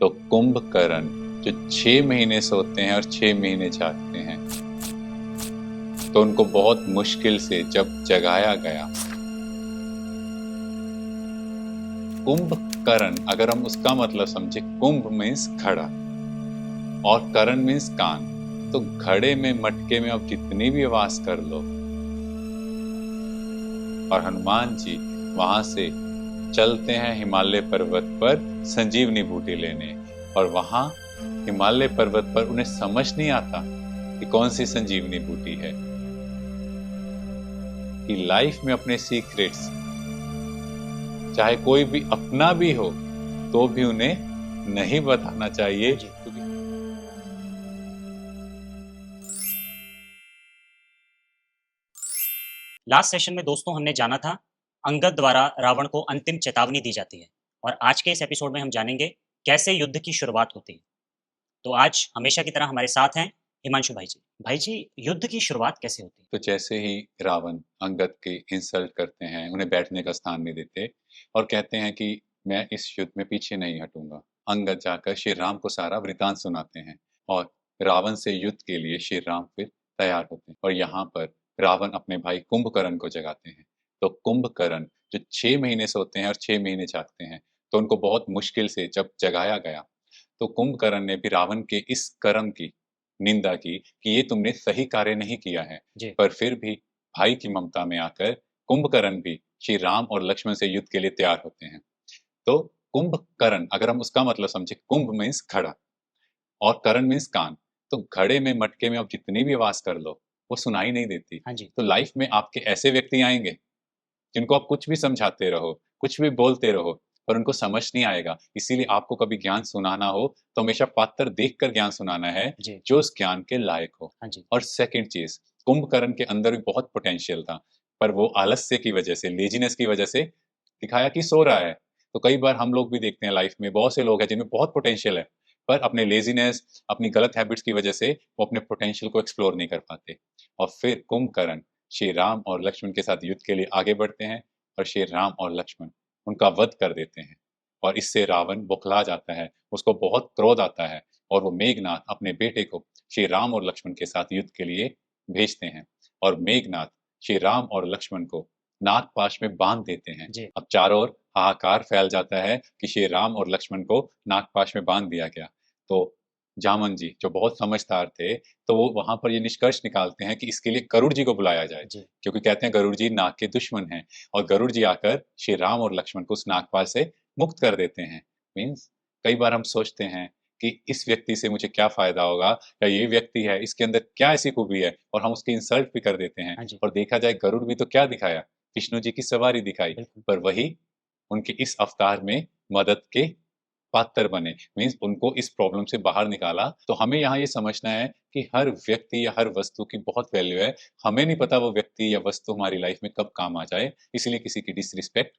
तो कुंभकर्ण जो 6 महीने सोते हैं और 6 महीने जागते हैं, तो उनको बहुत मुश्किल से जब जगाया गया, कुंभकर्ण अगर हम उसका मतलब समझे, कुंभ मीन्स घड़ा और करण मीन्स कान। तो घड़े में मटके में आप जितनी भी आवाज कर लो, और हनुमान जी वहां से चलते हैं हिमालय पर्वत पर संजीवनी बूटी लेने। और वहां हिमालय पर्वत पर उन्हें समझ नहीं आता कि कौन सी संजीवनी बूटी है, कि लाइफ में अपने सीक्रेट्स चाहे कोई भी अपना भी हो तो भी उन्हें नहीं बताना चाहिए, क्योंकि लास्ट सेशन में दोस्तों हमने जाना था अंगद द्वारा रावण को अंतिम चेतावनी दी जाती है और आज के इस एपिसोड में हम जानेंगे कैसे युद्ध की शुरुआत होती है। तो आज हमेशा की तरह हमारे साथ हैं हिमांशु भाई जी। भाई जी, युद्ध की शुरुआत कैसे होती है? तो जैसे ही रावण अंगद के इंसल्ट करते हैं, उन्हें बैठने का स्थान नहीं देते और कहते हैं कि मैं इस युद्ध में पीछे नहीं हटूंगा, अंगद जाकर श्री राम को सारा वृतांत सुनाते हैं और रावण से युद्ध के लिए श्री राम फिर तैयार होते हैं। और यहाँ पर रावण अपने भाई कुंभकर्ण को जगाते हैं। तो कुंभकर्ण जो 6 महीने सोते हैं और 6 महीने जागते हैं, तो उनको बहुत मुश्किल से जब जगाया गया, तो कुंभकर्ण ने भी रावण के इस कर्म की निंदा की कि ये तुमने सही कार्य नहीं किया है। जी। पर फिर भी भाई की ममता में आकर कुंभकर्ण भी श्री राम और लक्ष्मण से युद्ध के लिए तैयार होते हैं। तो कुंभकर्ण अगर हम उसका मतलब समझे, कुंभ मीन्स घड़ा और कर्ण मीन्स कान। तो घड़े में मटके में आप जितनी भी आवाज कर लो, वो सुनाई नहीं देती। हाँ जी। तो लाइफ में आपके ऐसे व्यक्ति आएंगे जिनको आप कुछ भी समझाते रहो, कुछ भी बोलते रहो, पर उनको समझ नहीं आएगा। इसीलिए आपको कभी ज्ञान सुनाना हो तो हमेशा पात्र देखकर ज्ञान सुनाना है, जी। जो उस ज्ञान के लायक हो। हाँ जी। और सेकंड चीज, कुंभकर्ण के अंदर भी बहुत पोटेंशियल था, पर वो आलस्य की वजह से, लेजीनेस की वजह से दिखाया कि सो रहा है। तो कई बार हम लोग भी देखते हैं लाइफ में बहुत से लोग हैं जिनमें बहुत पोटेंशियल है, पर अपने लेजीनेस, अपनी गलत हैबिट्स की वजह से वो अपने पोटेंशियल को एक्सप्लोर नहीं कर पाते। और फिर कुंभकर्ण श्री राम और लक्ष्मण के साथ युद्ध के लिए आगे बढ़ते हैं और श्री राम और लक्ष्मण उनका वध कर देते हैं। और इससे रावण बौखला जाता है, उसको बहुत क्रोध आता है और वो मेघनाथ अपने बेटे को श्री राम और लक्ष्मण के साथ युद्ध के लिए भेजते हैं। और मेघनाथ श्री राम और लक्ष्मण को नागपाश में बांध देते हैं। जी। अब चारों ओर हाहाकार फैल जाता है कि श्री राम और लक्ष्मण को नागपाश में बांध दिया गया। तो जामन जी जो बहुत समझदार थे, तो वो वहां पर ये निष्कर्ष निकालते हैं कि इसके लिए गरुड़ जी को बुलाया जाए, जी। क्योंकि कहते हैं गरुड़ जी नाग के दुश्मन हैं। और गरुड़ जी आकर श्री राम और लक्ष्मण को उस नागपाल से मुक्त कर देते हैं। मीन्स कई बार हम सोचते हैं कि इस व्यक्ति से मुझे क्या फायदा होगा, या ये व्यक्ति है इसके अंदर क्या ऐसी खूबी है, और हम उसकी इंसल्ट भी कर देते हैं। हाँ जी। और देखा जाए गरुड़ भी तो क्या दिखाया, विष्णु जी की सवारी दिखाई, बिल्कुल। पर वही उनके इस अवतार में मदद के पात्र बने। मीन्स उनको इस प्रॉब्लम से बाहर निकाला। तो हमें यहाँ ये समझना है कि हर व्यक्ति या हर वस्तु की बहुत वैल्यू है। हमें नहीं पता वो व्यक्ति या वस्तु हमारी लाइफ में कब काम आ जाए, इसलिए किसी की डिसरिस्पेक्ट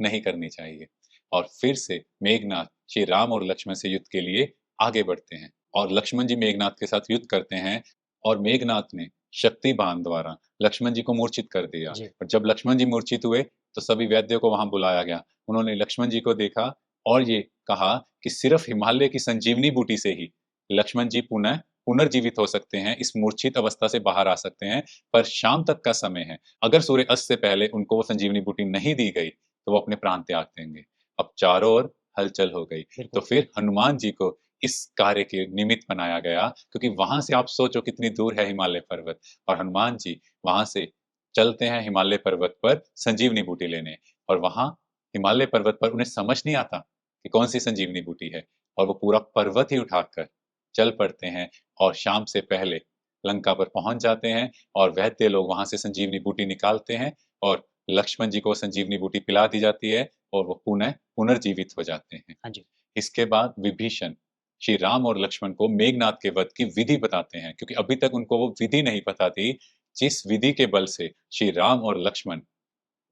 नहीं करनी चाहिए। और फिर से मेघनाथ श्री राम और लक्ष्मण से युद्ध के लिए आगे बढ़ते हैं और लक्ष्मण जी मेघनाथ के साथ युद्ध करते हैं। और मेघनाथ ने शक्ति बाण द्वारा लक्ष्मण जी को मूर्छित कर दिया। जी। और जब लक्ष्मण जी मूर्छित हुए तो सभी वैद्यों को वहां बुलाया गया। उन्होंने लक्ष्मण जी को देखा और ये कहा कि सिर्फ हिमालय की संजीवनी बूटी से ही लक्ष्मण जी पुनः पुनर्जीवित हो सकते हैं, इस मूर्छित अवस्था से बाहर आ सकते हैं। पर शाम तक का समय है, अगर सूर्य अस्त से पहले उनको वो संजीवनी बूटी नहीं दी गई तो वो अपने प्राण त्याग देंगे। अब चारों ओर हलचल हो गई। तो बिल्कुल। फिर हनुमान जी को इस कार्य के निमित्त बनाया गया, क्योंकि वहां से आप सोचो कितनी दूर है हिमालय पर्वत। और हनुमान जी वहां से चलते हैं हिमालय पर्वत पर संजीवनी बूटी लेने। और वहां हिमालय पर्वत पर उन्हें समझ नहीं आता कि कौन सी संजीवनी बूटी है, और वो पूरा पर्वत ही उठाकर चल पड़ते हैं और शाम से पहले लंका पर पहुंच जाते हैं। और वैद्य लोग वहां से संजीवनी बूटी निकालते हैं और लक्ष्मण जी को संजीवनी बूटी पिला दी जाती है और वो पुनः पुनर्जीवित हो जाते हैं। हाँ जी। इसके बाद विभीषण श्री राम और लक्ष्मण को मेघनाथ के वध की विधि बताते हैं, क्योंकि अभी तक उनको वो विधि नहीं पता थी, जिस विधि के बल से श्री राम और लक्ष्मण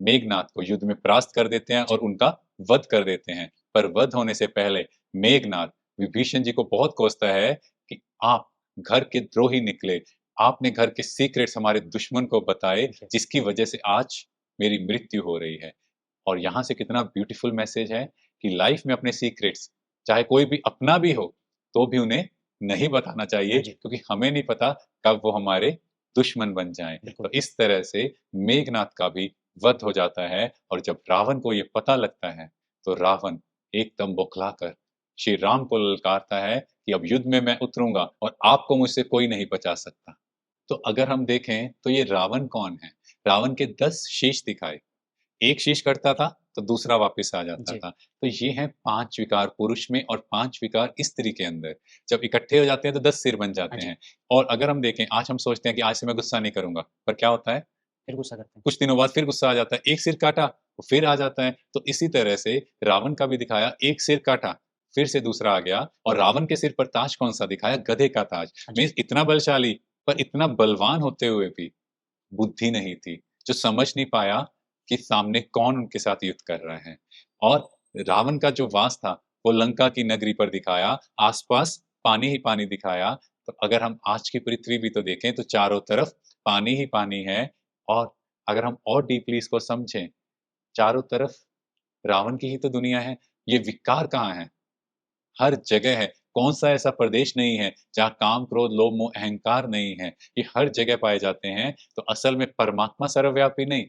मेघनाथ को युद्ध में परास्त कर देते हैं और जी। उनका वध कर देते हैं। पर वध होने से पहले मेघनाथ विभीषण जी को बहुत कोसता है कि आप घर के द्रोही निकले, आपने घर के सीक्रेट्स हमारे दुश्मन को बताए, जी। जिसकी वजह से आज मेरी मृत्यु हो रही है। और यहाँ से कितना ब्यूटीफुल मैसेज है कि लाइफ में अपने सीक्रेट्स चाहे कोई भी अपना भी हो, तो भी उन्हें नहीं बताना चाहिए हाँ जी। क्योंकि हमें नहीं पता कब वो हमारे दुश्मन बन जाएँ। तो बिल्कुल। इस तरह से मेघनाद का भी वध हो जाता है और जब रावण को ये पता लगता है, तो रावण एकदम बौखलाकर श्री राम को ललकारता है कि अब युद्ध में मैं उतरूँगा और आपको मुझसे कोई नहीं बचा सकता। तो अगर हम देखें तो ये रावण कौन है? रावण के 10 शीश दिखाए। एक शीश कटता था, तो दूसरा वापस आ जाता जी। था। तो ये हैं 5 विकार पुरुष में और 5 विकार स्त्री के अंदर। जब इकट्ठे हो जाते हैं तो 10 सिर बन हाँ जाते जी। हैं। और अगर हम देखें, आज हम सोचते हैं कि आज से मैं गुस्सा नहीं करूँगा, पर क्या होता है? फिर गुस्सा करते हैं। कुछ दिनों बाद फिर गुस्सा आ जाता है। एक सिर काटा, तो फिर आ जाता है। तो इसी तरह से रावण का भी दिखाया, एक सिर काटा, फिर से दूसरा आ गया और रावण के सिर पर ताज कौन-सा दिखाया? गधे का ताज। हाँ जी। मीन्स इतना बलशाली, पर इतना बलवान होते हुए भी बुद्धि नहीं थी, जो समझ नहीं पाया कि सामने कौन उनके साथ युद्ध कर रहा है। और रावण का जो वास था, वो लंका की नगरी पर दिखाया, आस-पास पानी ही पानी दिखाया। तो अगर हम आज की पृथ्वी भी तो देखें, तो चारों तरफ पानी ही पानी है और अगर हम और डीपली इसको समझें, चारों तरफ रावण की ही तो दुनिया है, ये विकार कहाँ है? हर जगह है। कौन-सा ऐसा प्रदेश नहीं है, जहाँ काम, क्रोध, लोभ, मोह, अहंकार नहीं है। ये हर जगह पाए जाते हैं, तो असल में परमात्मा सर्वव्यापी नहीं,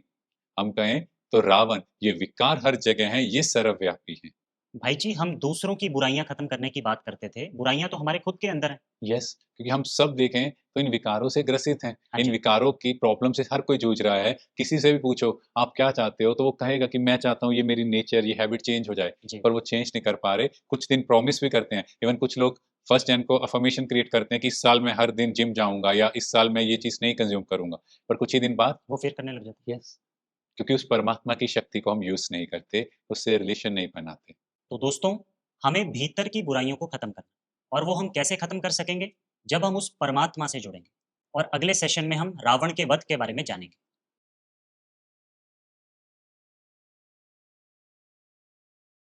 हम कहें तो रावण, ये विकार हर जगह हैं, ये सर्वव्यापी हैं। भाई जी, हम दूसरों की बुराइयाँ खत्म करने की बात करते थे। बुराइयाँ तो हमारे खुद के अंदर हैं। यस, क्योंकि हम सब देखें तो इन विकारों से ग्रसित हैं। हाँ इन जी। विकारों की प्रॉब्लम से हर कोई जूझ रहा है। किसी से भी पूछो, आप क्या चाहते हो? तो वो कहेगा कि मैं चाहता हूँ ये मेरी नेचर, ये हैबिट चेंज हो जाए, जी। पर वो चेंज नहीं कर पा रहे। कुछ दिन प्रॉमिस भी करते हैं। इवन कुछ लोग फर्स्ट जन को अफ़र्मेशन क्रिएट करते हैं कि इस साल मैं हर दिन जिम जाऊँगा या इस साल मैं ये चीज़ नहीं कंज़्यूम करूँगा। पर कुछ ही दिन बाद वो फिर करने लग जाते हैं। यस, क्योंकि उस परमात्मा की शक्ति को हम यूज़ नहीं करते, उससे रिलेशन नहीं बनाते। तो दोस्तों, हमें भीतर की बुराइयों को खत्म करना, और वो हम कैसे खत्म कर सकेंगे? जब हम उस परमात्मा से जुड़ेंगे। और अगले सेशन में हम रावण के वध के बारे में जानेंगे।